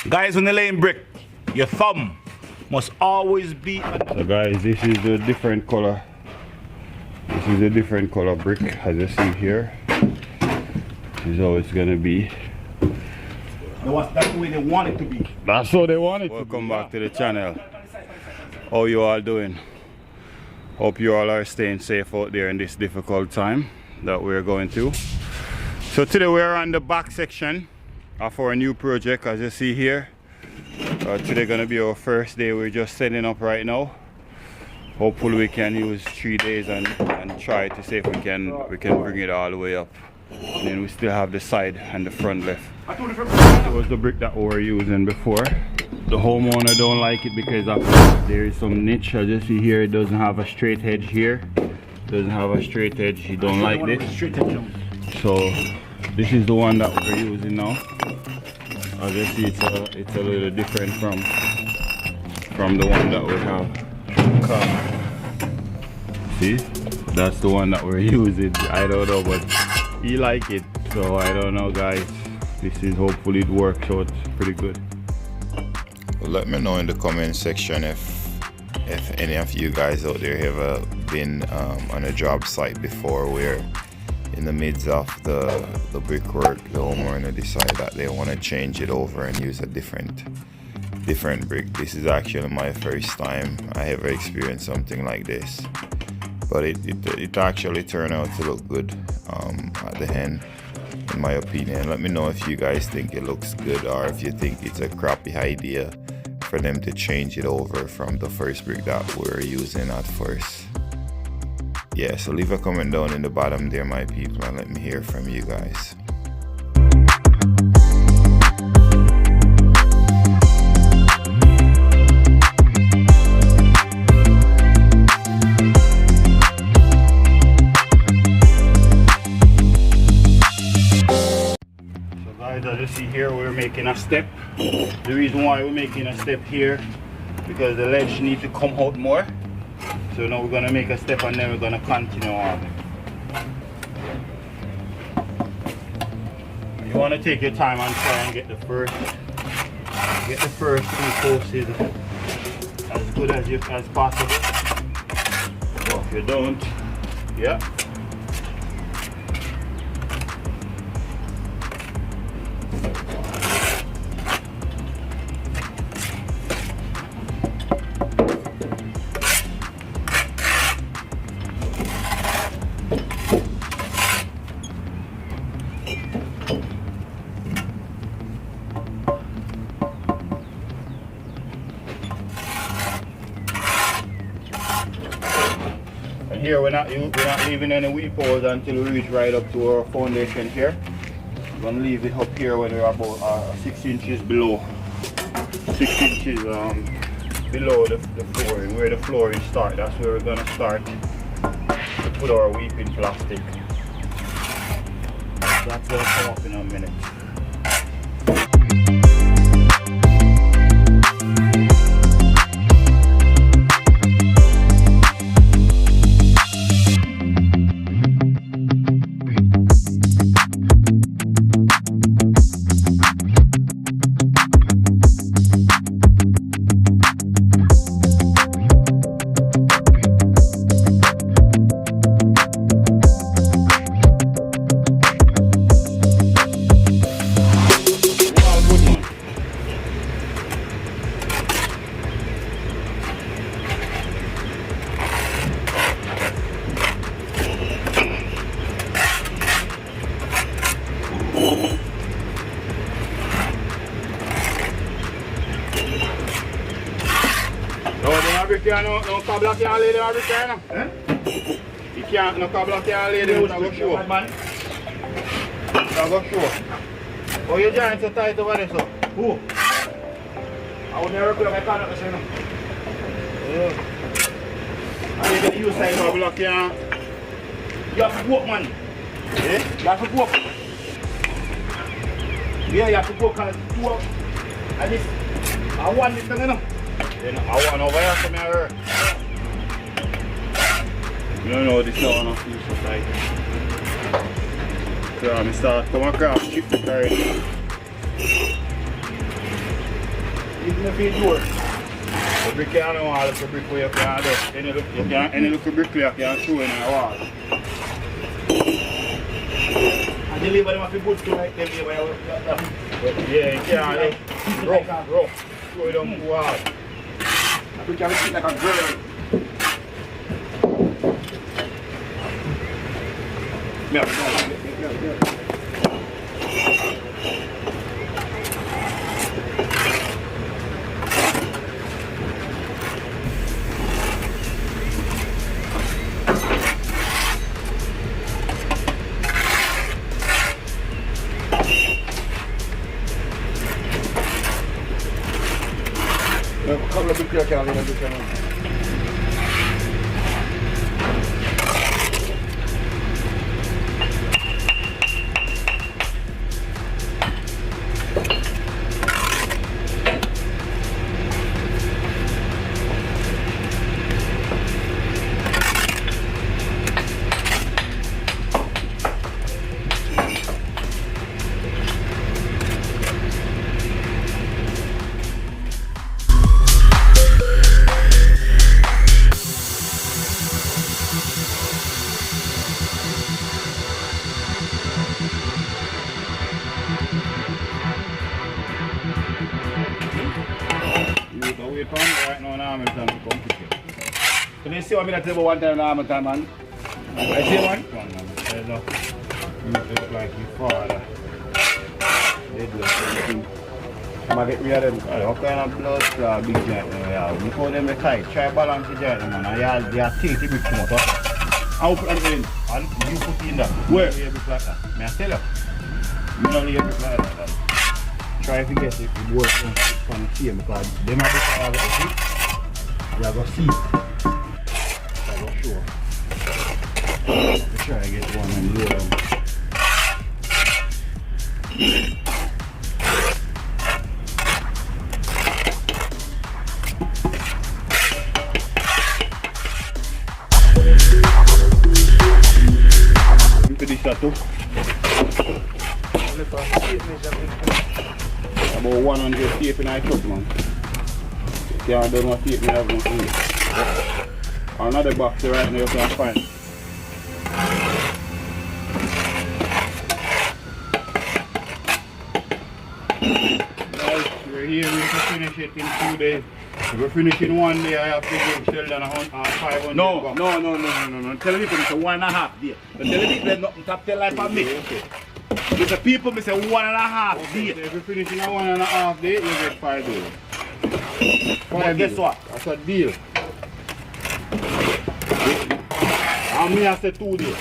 Guys, when you're laying brick, your thumb must always be on. So guys, this is a different color. This is a different color brick, as you see here. This is how it's gonna be. That's the way they want it to be. That's how they want it to be. Welcome back to the channel. How you all doing? Hope you all are staying safe out there in this difficult time that we're going through. So today we're on the back section of our new project, as you see here. Today gonna be our first day. We're just setting up right now. Hopefully we can use 3 days and try to see if we can bring it all the way up. And then we still have the side and the front left. It was the brick that we were using before. The homeowner don't like it because there is some niche. As you see here, it doesn't have a straight edge here. Doesn't have a straight edge. He don't like this. So this is the one that we're using now. As you see, it's a little different from the one that we have. See, that's the one that we're using. I don't know, but he like it, so I don't know, guys. This is hopefully it works out pretty good. Well, let me know in the comment section if any of you guys out there have been on a job site before where in the midst of the brickwork the homeowner decide that they want to change it over and use a different brick. This is actually my first time I ever experienced something like this, but it actually turned out to look good at the end, in my opinion. Let me know if you guys think it looks good or if you think it's a crappy idea for them to change it over from the first brick that we were using at first. Yeah, so leave a comment down in the bottom there, my people, and let me hear from you guys. As you see here, we're making a step. The reason why we're making a step here, because the ledge needs to come out more. So now we're going to make a step and then we're going to continue on. You want to take your time and try and get the first 2 posts as good as possible. But if you don't, yeah. Here we're not leaving any weep holes until we reach right up to our foundation here. We're going to leave it up here when we're about 6 inches below. 6 inches below the flooring, where the flooring starts. That's where we're going to start to put our weeping plastic. That's going to come up in a minute. No cable can't lay them every time. You can't, no cable can't lay them, it's go show. It's go show. Oh, your joint so tight over there, so. Who? I would never put my car up the same. And then the use side cable can't. You have to go up, man. Yeah? You have to go up. Yeah, you have to go up and two up. And this, I want this thing, you know. Then I want over here from here. You don't know this one of these so tight. So I start come across, chip the carrot. in the field door. The brick can't know all the brick where you can do. Any little bricklayer can show in the wall. And the labor them have to put to like them here. Yeah, you can't rough. Show them too hard. And we can sit like a girl. Yeah. Come on, pick your camera. Right now in Hamilton, complicated. Can you see what I tell you one time in Hamilton, man? I see one? Come on, man. You look like your father. They do something. I'm going to get rid of them. What kind of blood clot big giant you have? You put them tight. Try balance the giant, man. And you have 30 bricks too much. I'll put them in. And you put in that. Where? You have like that. May I tell you? You don't leave it like that. Try to get it to work from the same because they might be able to see. You have a seat. I go sure. Let's try to get one and lower them. Into this too. About 100 tape in my truck, man. You can't do no tape, I have nothing. Another box right now you can find. Guys, we're here, we have to finish it in 2 days. If we finish in 1 day, I have to give Sheldon 500 No. Tell the people it's a 1.5 day. But tell the people there's nothing to tell like for me. Okay. If the people may say 1.5 day. If you finish in a 1.5 day, you get $5. But guess what? That's a deal. And me I say 2 days.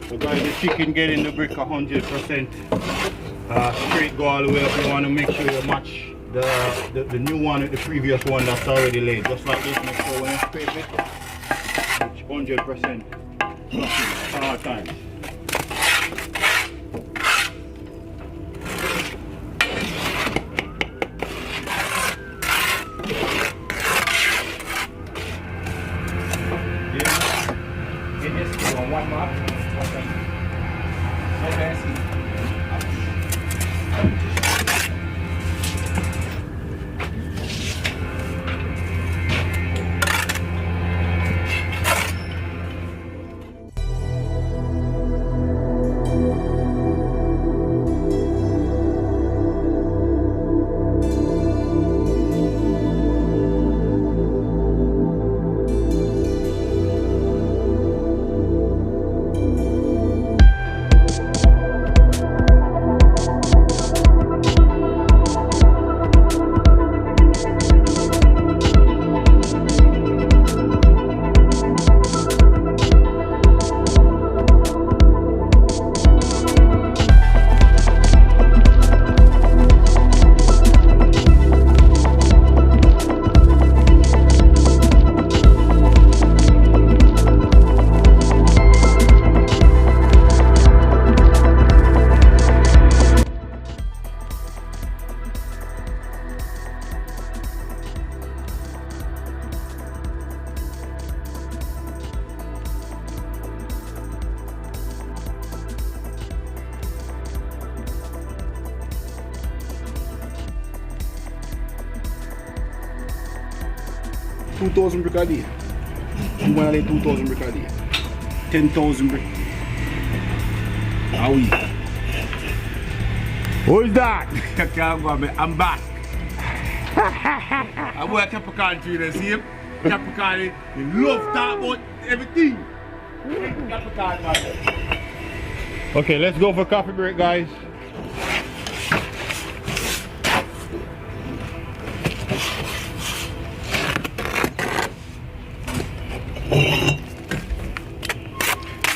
So guys, the chicken get in the brick 100%. Straight go all the way up. You want to make sure you match the new one with the previous one that's already laid. Just like this, make sure when you scrape it, 100% at all times. One mark. Okay. 2,000 brick a day. You want to lay 2,000 brick a day. 10,000 brick. How we? Who is that? I'm back. I work at Capricorn tree, you see him? Capricorn, he love talk about everything. Capricorn, man. Okay, let's go for coffee break, guys.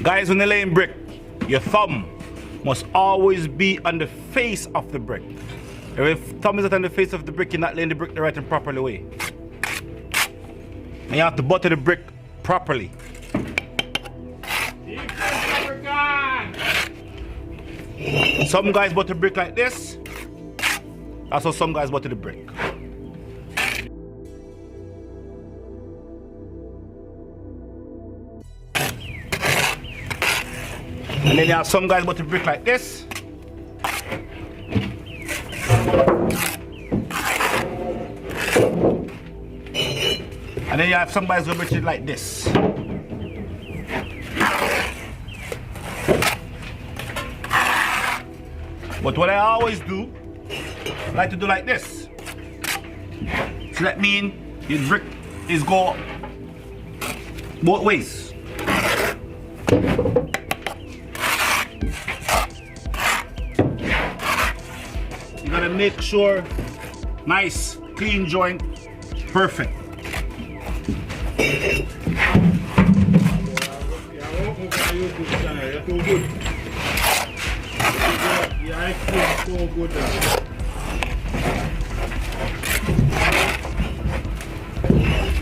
Guys, when you're laying brick, your thumb must always be on the face of the brick. If thumb is not on the face of the brick, you're not laying the brick the right and properly way. And you have to butter the brick properly. Some guys butter brick like this. That's how some guys butter the brick. And then you have some guys butter brick like this. And then you have some guys who butter it like this. But what I always do, I like to do like this. So that means your brick is go both ways. You gotta make sure, nice, clean joint, perfect. So good.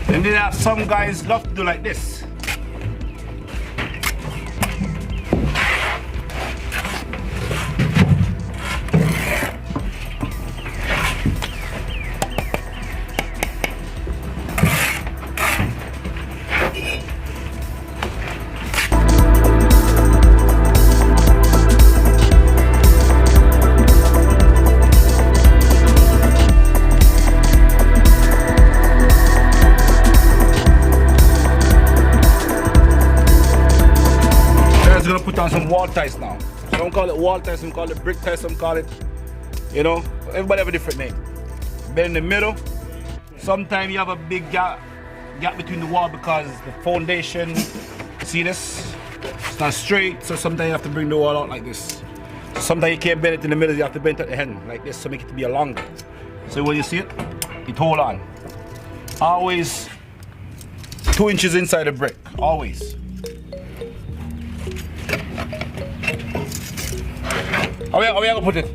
And then have some guys love to do like this. Gonna put on some wall ties now. Some call it wall ties, some call it brick ties, some call it, you know, everybody have a different name. But in the middle, sometimes you have a big gap between the wall because the foundation, see this? It's not straight, so sometimes you have to bring the wall out like this. Sometimes you can't bend it in the middle, you have to bend it at the end like this to make it to be a longer. So when you see it, it hold on. Always 2 inches inside the brick, always. How are we gonna put it?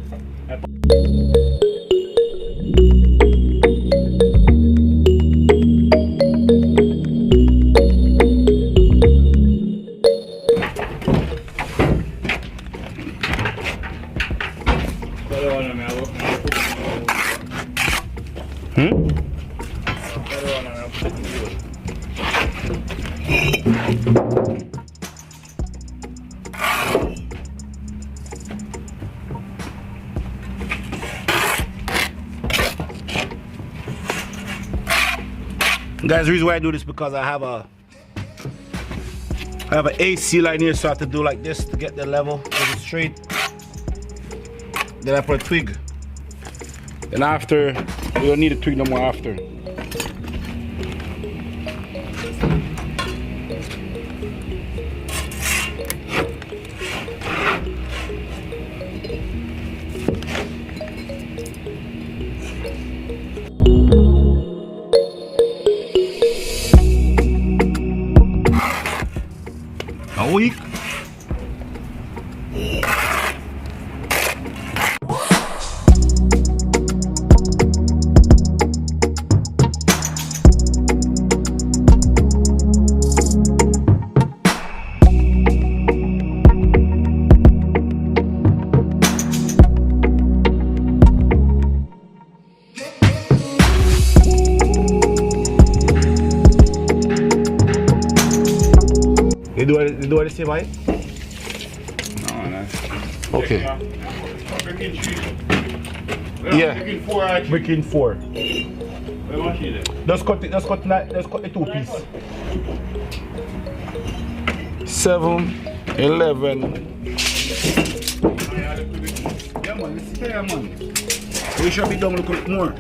Guys, the reason why I do this because I have an AC line here, so I have to do like this to get the level, get it straight. Then I put a twig. And after, we don't need a twig no more after. A week. You do what the same way? No, that's Okay. Brick in 3. Yeah. Brick in 4 actually. Brick in 4. Just cut it, just cut the 2 piece. 7, 11. Yeah man, it's fair man. We should be done a little more.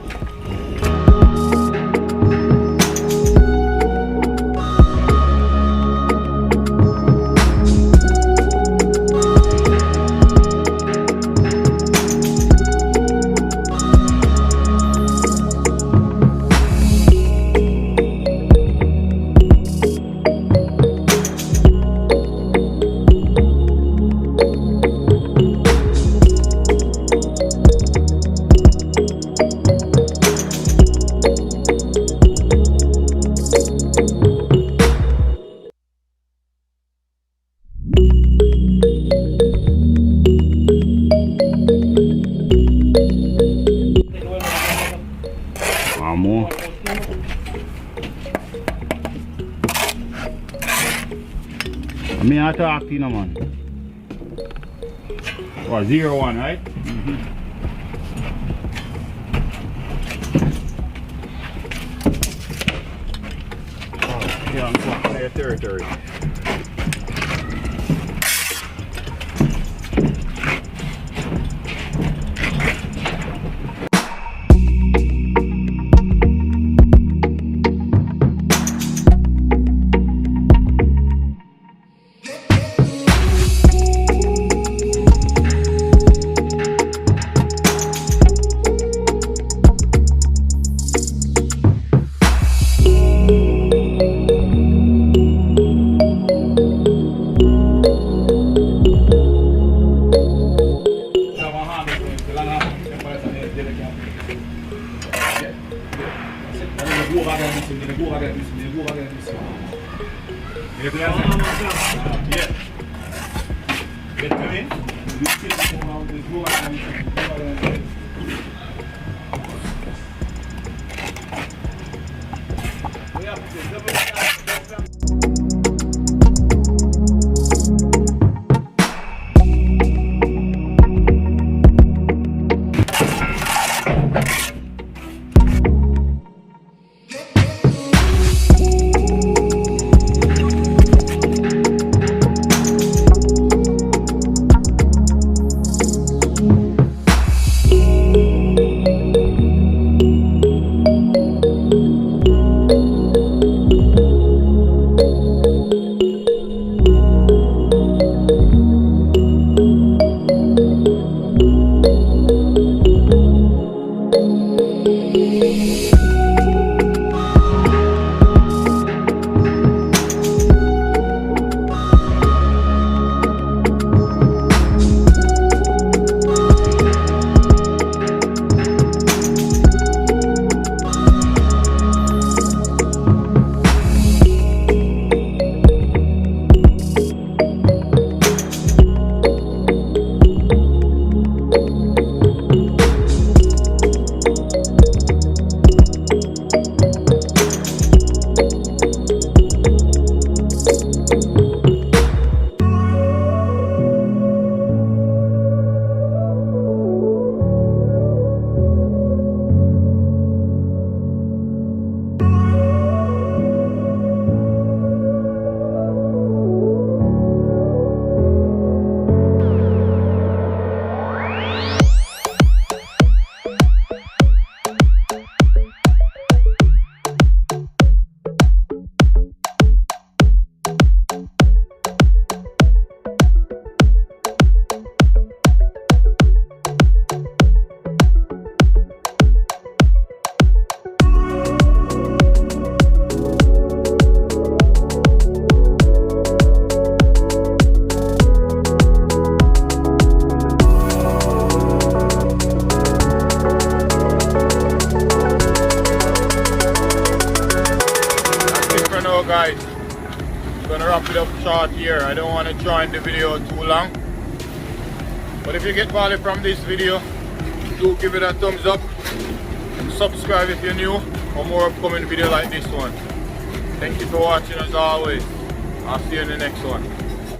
More. Me I talk to you now, man. What, 0-1, right? Oh, yeah, I'm going to territory. Guys, I'm gonna wrap it up short here. I don't want to join the video too long, but if you get value from this video, do give it a thumbs up and subscribe if you're new for more upcoming video like this one. Thank you for watching as always. I'll see you in the next one.